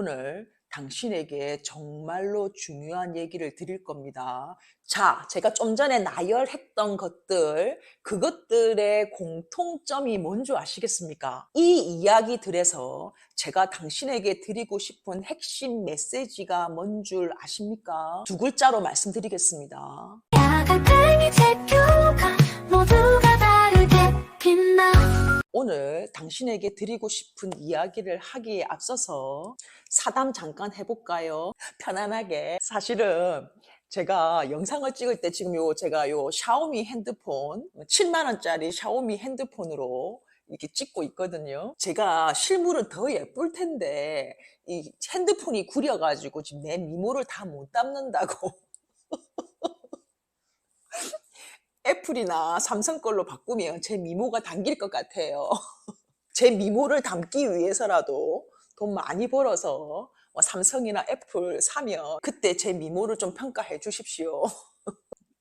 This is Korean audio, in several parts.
오늘 당신에게 정말로 중요한 얘기를 드릴 겁니다. 자, 제가 좀 전에 나열했던 것들, 그것들의 공통점이 뭔지 아시겠습니까? 이 이야기들에서 제가 당신에게 드리고 싶은 핵심 메시지가 뭔 줄 아십니까? 두 글자로 말씀드리겠습니다. 야갈팽이 대표가 모두가 다르게 빛나. 오늘 당신에게 드리고 싶은 이야기를 하기에 앞서서 사담 잠깐 해볼까요? 편안하게. 사실은 제가 영상을 찍을 때 지금 제가 샤오미 핸드폰 7만 원짜리 샤오미 핸드폰으로 이렇게 찍고 있거든요. 제가 실물은 더 예쁠 텐데 이 핸드폰이 구려가지고 지금 내 미모를 다 못 담는다고 애플이나 삼성 걸로 바꾸면 제 미모가 당길 것 같아요. 제 미모를 담기 위해서라도 돈 많이 벌어서 삼성이나 애플 사면 그때 제 미모를 좀 평가해 주십시오.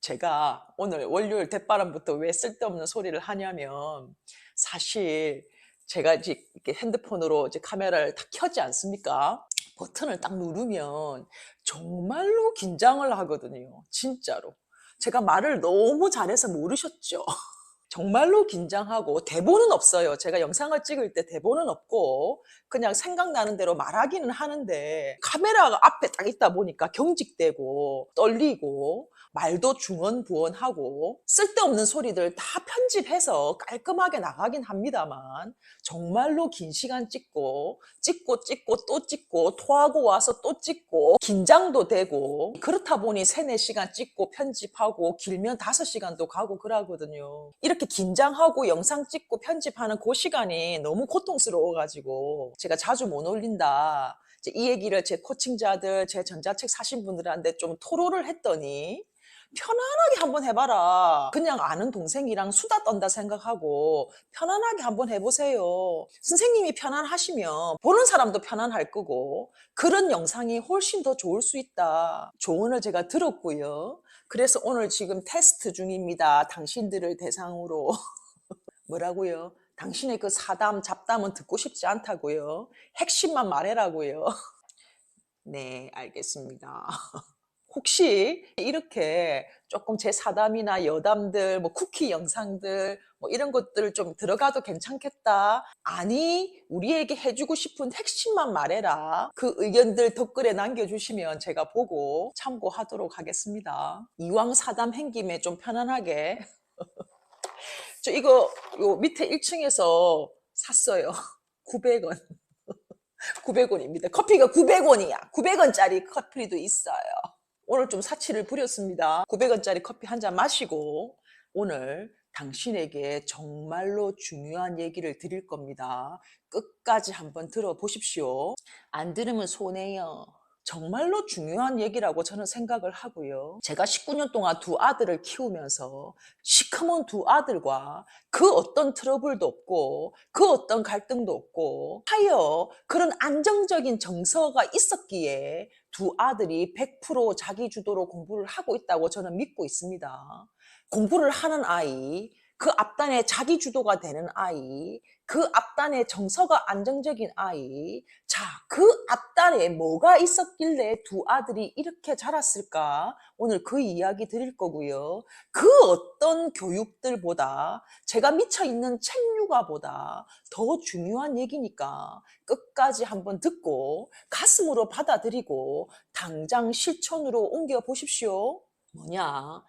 제가 오늘 월요일 대바람부터 왜 쓸데없는 소리를 하냐면 사실 제가 이렇게 핸드폰으로 이제 카메라를 다 켜지 않습니까? 버튼을 딱 누르면 정말로 긴장을 하거든요. 진짜로. 제가 말을 너무 잘해서 모르셨죠? 정말로 긴장하고 대본은 없어요. 제가 영상을 찍을 때 대본은 없고 그냥 생각나는 대로 말하기는 하는데 카메라가 앞에 딱 있다 보니까 경직되고 떨리고 말도 중언부언하고 쓸데없는 소리들 다 편집해서 깔끔하게 나가긴 합니다만 정말로 긴 시간 찍고 또 찍고 토하고 와서 또 찍고 긴장도 되고 그렇다 보니 3-4시간 찍고 편집하고 길면 5시간도 가고 그러거든요. 이렇게 긴장하고 영상 찍고 편집하는 그 시간이 너무 고통스러워가지고 제가 자주 못 올린다. 이 얘기를 제 코칭자들, 제 전자책 사신 분들한테 좀 토로를 했더니 편안하게 한번 해봐라. 그냥 아는 동생이랑 수다 떤다 생각하고 편안하게 한번 해보세요. 선생님이 편안하시면 보는 사람도 편안할 거고 그런 영상이 훨씬 더 좋을 수 있다. 조언을 제가 들었고요. 그래서 오늘 지금 테스트 중입니다. 당신들을 대상으로. 뭐라고요? 당신의 그 사담, 잡담은 듣고 싶지 않다고요. 핵심만 말해라고요. 네, 알겠습니다. 혹시 이렇게 조금 제 사담이나 여담들, 쿠키 영상들, 이런 것들 좀 들어가도 괜찮겠다. 아니, 우리에게 해주고 싶은 핵심만 말해라. 그 의견들 댓글에 남겨주시면 제가 보고 참고하도록 하겠습니다. 이왕 사담 한 김에 좀 편안하게. 저 이거 밑에 1층에서 샀어요. 900원. 900원입니다. 커피가 900원이야. 900원짜리 커피도 있어요. 오늘 좀 사치를 부렸습니다. 900원짜리 커피 한 잔 마시고 오늘 당신에게 정말로 중요한 얘기를 드릴 겁니다. 끝까지 한번 들어보십시오. 안 들으면 손해요. 정말로 중요한 얘기라고 저는 생각을 하고요. 제가 19년 동안 2 아들을 키우면서 시커먼 2 아들과 그 어떤 트러블도 없고 그 어떤 갈등도 없고 하여 그런 안정적인 정서가 있었기에 2 아들이 100% 자기 주도로 공부를 하고 있다고 저는 믿고 있습니다. 공부를 하는 아이, 그 앞단에 자기 주도가 되는 아이, 그 앞단에 정서가 안정적인 아이, 자, 그 앞단에 뭐가 있었길래 2 아들이 이렇게 자랐을까? 오늘 그 이야기 드릴 거고요. 그 어떤 교육들보다 제가 미쳐있는 책류가보다 더 중요한 얘기니까 끝까지 한번 듣고 가슴으로 받아들이고 당장 실천으로 옮겨 보십시오. 뭐냐?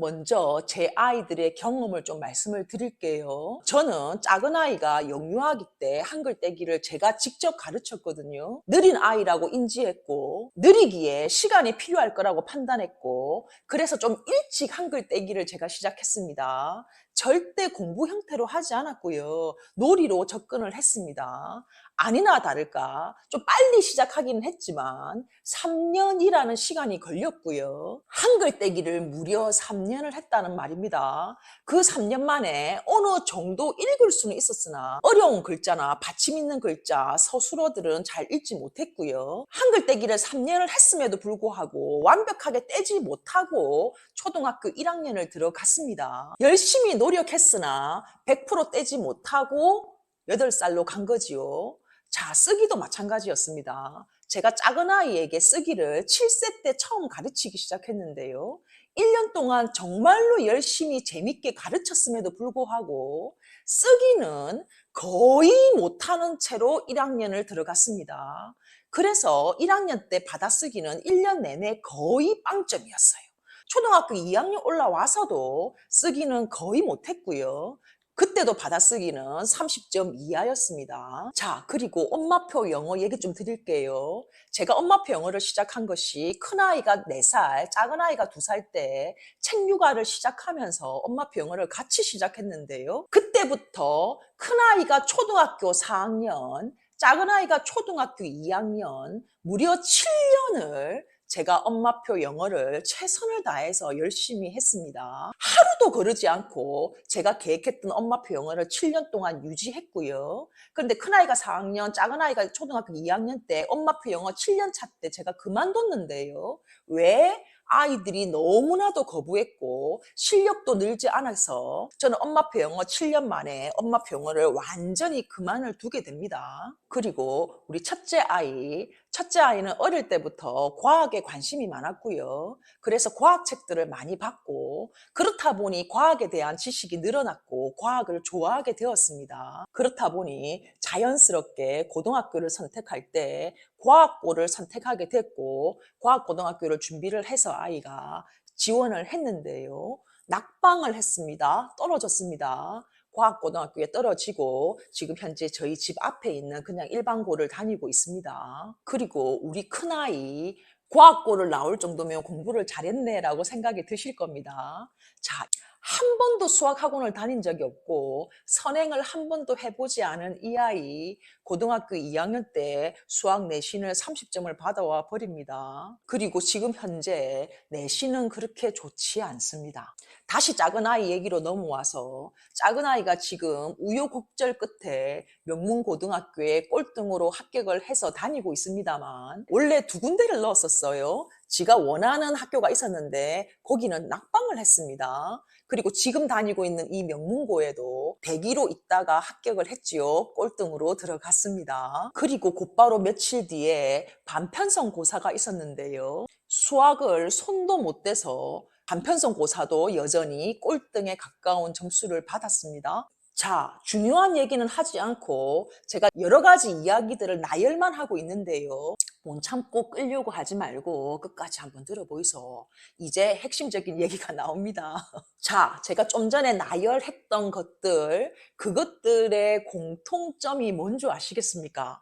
먼저 제 아이들의 경험을 좀 말씀을 드릴게요. 저는 작은 아이가 영유아기 때 한글 떼기를 제가 직접 가르쳤거든요. 느린 아이라고 인지했고 느리기에 시간이 필요할 거라고 판단했고 그래서 좀 일찍 한글 떼기를 제가 시작했습니다. 절대 공부 형태로 하지 않았고요. 놀이로 접근을 했습니다. 아니나 다를까 좀 빨리 시작하기는 했지만 3년이라는 시간이 걸렸고요. 한글 떼기를 무려 3년을 했다는 말입니다. 그 3년 만에 어느 정도 읽을 수는 있었으나 어려운 글자나 받침 있는 글자, 서술어들은 잘 읽지 못했고요. 한글 떼기를 3년을 했음에도 불구하고 완벽하게 떼지 못하고 초등학교 1학년을 들어갔습니다. 열심히 노력했으나 100% 떼지 못하고 8살로 간 거지요. 자, 쓰기도 마찬가지였습니다. 제가 작은 아이에게 쓰기를 7세 때 처음 가르치기 시작했는데요. 1년 동안 정말로 열심히 재밌게 가르쳤음에도 불구하고 쓰기는 거의 못하는 채로 1학년을 들어갔습니다. 그래서 1학년 때 받아쓰기는 1년 내내 거의 빵점이었어요. 초등학교 2학년 올라와서도 쓰기는 거의 못했고요. 그때도 받아쓰기는 30점 이하였습니다. 자, 그리고 엄마표 영어 얘기 좀 드릴게요. 제가 엄마표 영어를 시작한 것이 큰아이가 4살, 작은아이가 2살 때 책 육아를 시작하면서 엄마표 영어를 같이 시작했는데요. 그때부터 큰아이가 초등학교 4학년, 작은아이가 초등학교 2학년, 무려 7년을 제가 엄마표 영어를 최선을 다해서 열심히 했습니다. 하루도 거르지 않고 제가 계획했던 엄마표 영어를 7년 동안 유지했고요. 그런데 큰아이가 4학년, 작은아이가 초등학교 2학년 때 엄마표 영어 7년 차 때 제가 그만뒀는데요. 왜? 아이들이 너무나도 거부했고 실력도 늘지 않아서 저는 엄마표 영어 7년 만에 엄마표 영어를 완전히 그만을 두게 됩니다. 그리고 우리 첫째 아이는 어릴 때부터 과학에 관심이 많았고요. 그래서 과학책들을 많이 봤고 그렇다 보니 과학에 대한 지식이 늘어났고 과학을 좋아하게 되었습니다. 그렇다 보니 자연스럽게 고등학교를 선택할 때 과학고를 선택하게 됐고 과학고등학교를 준비를 해서 아이가 지원을 했는데요. 낙방을 했습니다. 떨어졌습니다. 과학고등학교에 떨어지고 지금 현재 저희 집 앞에 있는 그냥 일반고를 다니고 있습니다. 그리고 우리 큰아이 과학고를 나올 정도면 공부를 잘했네라고 생각이 드실 겁니다. 자, 한 번도 수학학원을 다닌 적이 없고 선행을 한 번도 해보지 않은 이 아이 고등학교 2학년 때 수학 내신을 30점을 받아와 버립니다. 그리고 지금 현재 내신은 그렇게 좋지 않습니다. 다시 작은 아이 얘기로 넘어와서 작은 아이가 지금 우여곡절 끝에 명문고등학교에 꼴등으로 합격을 해서 다니고 있습니다만 원래 2군데를 넣었었어요. 지가 원하는 학교가 있었는데 거기는 낙방을 했습니다. 그리고 지금 다니고 있는 이 명문고에도 대기로 있다가 합격을 했지요. 꼴등으로 들어갔습니다. 그리고 곧바로 며칠 뒤에 반편성 고사가 있었는데요. 수학을 손도 못 대서 반편성 고사도 여전히 꼴등에 가까운 점수를 받았습니다. 자, 중요한 얘기는 하지 않고 제가 여러 가지 이야기들을 나열만 하고 있는데요. 못 참고 끌려고 하지 말고 끝까지 한번 들어보이소. 이제 핵심적인 얘기가 나옵니다. 자, 제가 좀 전에 나열했던 것들, 그것들의 공통점이 뭔지 아시겠습니까?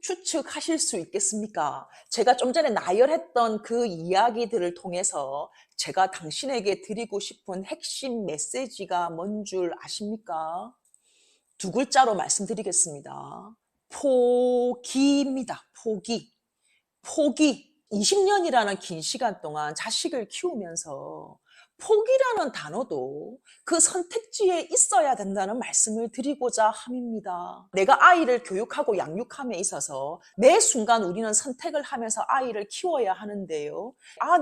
추측하실 수 있겠습니까? 제가 좀 전에 나열했던 그 이야기들을 통해서 제가 당신에게 드리고 싶은 핵심 메시지가 뭔 줄 아십니까? 2글자로 말씀드리겠습니다. 포기입니다. 포기. 20년이라는 긴 시간 동안 자식을 키우면서 포기라는 단어도 그 선택지에 있어야 된다는 말씀을 드리고자 함입니다. 내가 아이를 교육하고 양육함에 있어서 매 순간 우리는 선택을 하면서 아이를 키워야 하는데요.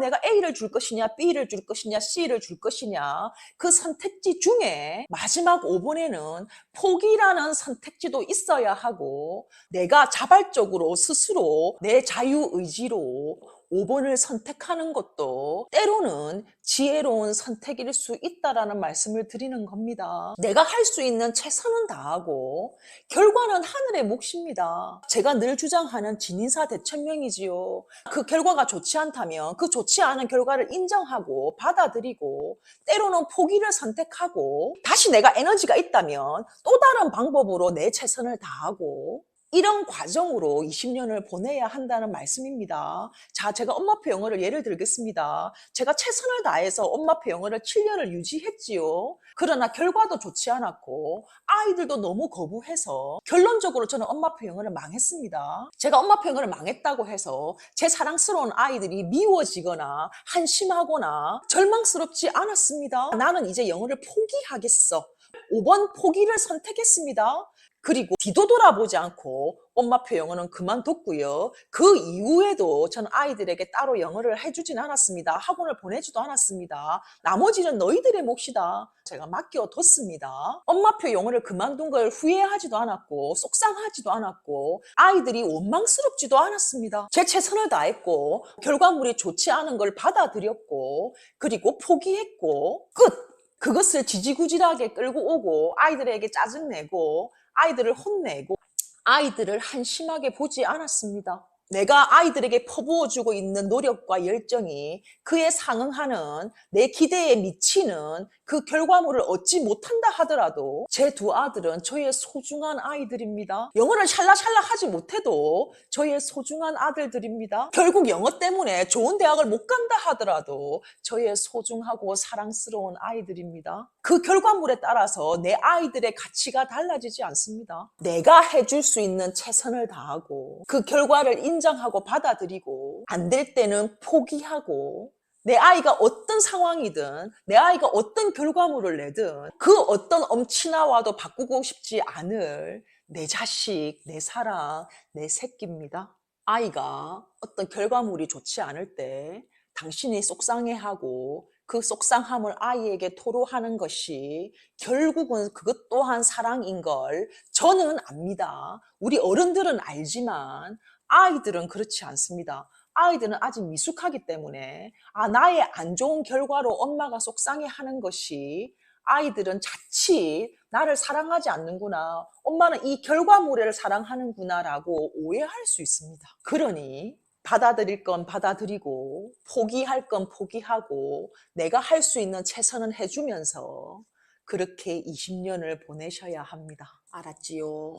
내가 A를 줄 것이냐, B를 줄 것이냐, C를 줄 것이냐, 그 선택지 중에 마지막 5번에는 포기라는 선택지도 있어야 하고 내가 자발적으로 스스로 내 자유의지로 5번을 선택하는 것도 때로는 지혜로운 선택일 수 있다라는 말씀을 드리는 겁니다. 내가 할 수 있는 최선은 다하고 결과는 하늘의 몫입니다. 제가 늘 주장하는 진인사 대천명이지요. 그 결과가 좋지 않다면 그 좋지 않은 결과를 인정하고 받아들이고 때로는 포기를 선택하고 다시 내가 에너지가 있다면 또 다른 방법으로 내 최선을 다하고 이런 과정으로 20년을 보내야 한다는 말씀입니다. 자, 제가 엄마표 영어를 예를 들겠습니다. 제가 최선을 다해서 엄마표 영어를 7년을 유지했지요. 그러나 결과도 좋지 않았고 아이들도 너무 거부해서 결론적으로 저는 엄마표 영어를 망했습니다. 제가 엄마표 영어를 망했다고 해서 제 사랑스러운 아이들이 미워지거나 한심하거나 절망스럽지 않았습니다. 나는 이제 영어를 포기하겠어. 5번 포기를 선택했습니다. 그리고 뒤도 돌아보지 않고 엄마표 영어는 그만뒀고요. 그 이후에도 전 아이들에게 따로 영어를 해주진 않았습니다. 학원을 보내지도 않았습니다. 나머지는 너희들의 몫이다. 제가 맡겨뒀습니다. 엄마표 영어를 그만둔 걸 후회하지도 않았고 속상하지도 않았고 아이들이 원망스럽지도 않았습니다. 제 최선을 다했고 결과물이 좋지 않은 걸 받아들였고 그리고 포기했고 끝! 그것을 지지구질하게 끌고 오고 아이들에게 짜증내고 아이들을 혼내고 아이들을 한심하게 보지 않았습니다. 내가 아이들에게 퍼부어주고 있는 노력과 열정이 그에 상응하는 내 기대에 미치는 그 결과물을 얻지 못한다 하더라도 제 두 아들은 저의 소중한 아이들입니다. 영어를 샬라샬라 하지 못해도 저의 소중한 아들들입니다. 결국 영어 때문에 좋은 대학을 못 간다 하더라도 저의 소중하고 사랑스러운 아이들입니다. 그 결과물에 따라서 내 아이들의 가치가 달라지지 않습니다. 내가 해줄 수 있는 최선을 다하고 그 결과를 인정하고 받아들이고 안 될 때는 포기하고 내 아이가 어떤 상황이든 내 아이가 어떤 결과물을 내든 그 어떤 엄친아와도 바꾸고 싶지 않을 내 자식, 내 사랑, 내 새끼입니다. 아이가 어떤 결과물이 좋지 않을 때 당신이 속상해하고 그 속상함을 아이에게 토로하는 것이 결국은 그것 또한 사랑인 걸 저는 압니다. 우리 어른들은 알지만 아이들은 그렇지 않습니다. 아이들은 아직 미숙하기 때문에 나의 안 좋은 결과로 엄마가 속상해하는 것이 아이들은 자칫 나를 사랑하지 않는구나. 엄마는 이 결과물을 사랑하는구나 라고 오해할 수 있습니다. 그러니 받아들일 건 받아들이고 포기할 건 포기하고 내가 할 수 있는 최선은 해주면서 그렇게 20년을 보내셔야 합니다. 알았지요?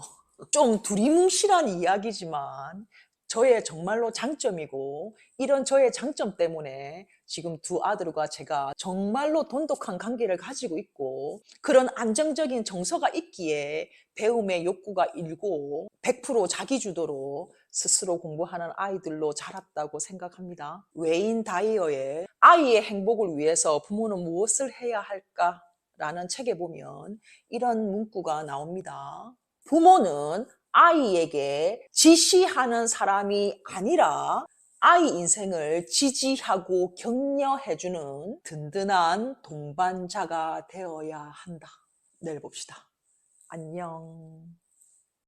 좀 두리뭉실한 이야기지만 저의 정말로 장점이고 이런 저의 장점 때문에 지금 두 아들과 제가 정말로 돈독한 관계를 가지고 있고 그런 안정적인 정서가 있기에 배움의 욕구가 일고 100% 자기주도로 스스로 공부하는 아이들로 자랐다고 생각합니다. 웨인 다이어의 아이의 행복을 위해서 부모는 무엇을 해야 할까? 라는 책에 보면 이런 문구가 나옵니다. 부모는 아이에게 지시하는 사람이 아니라 아이 인생을 지지하고 격려해주는 든든한 동반자가 되어야 한다. 내일 봅시다. 안녕.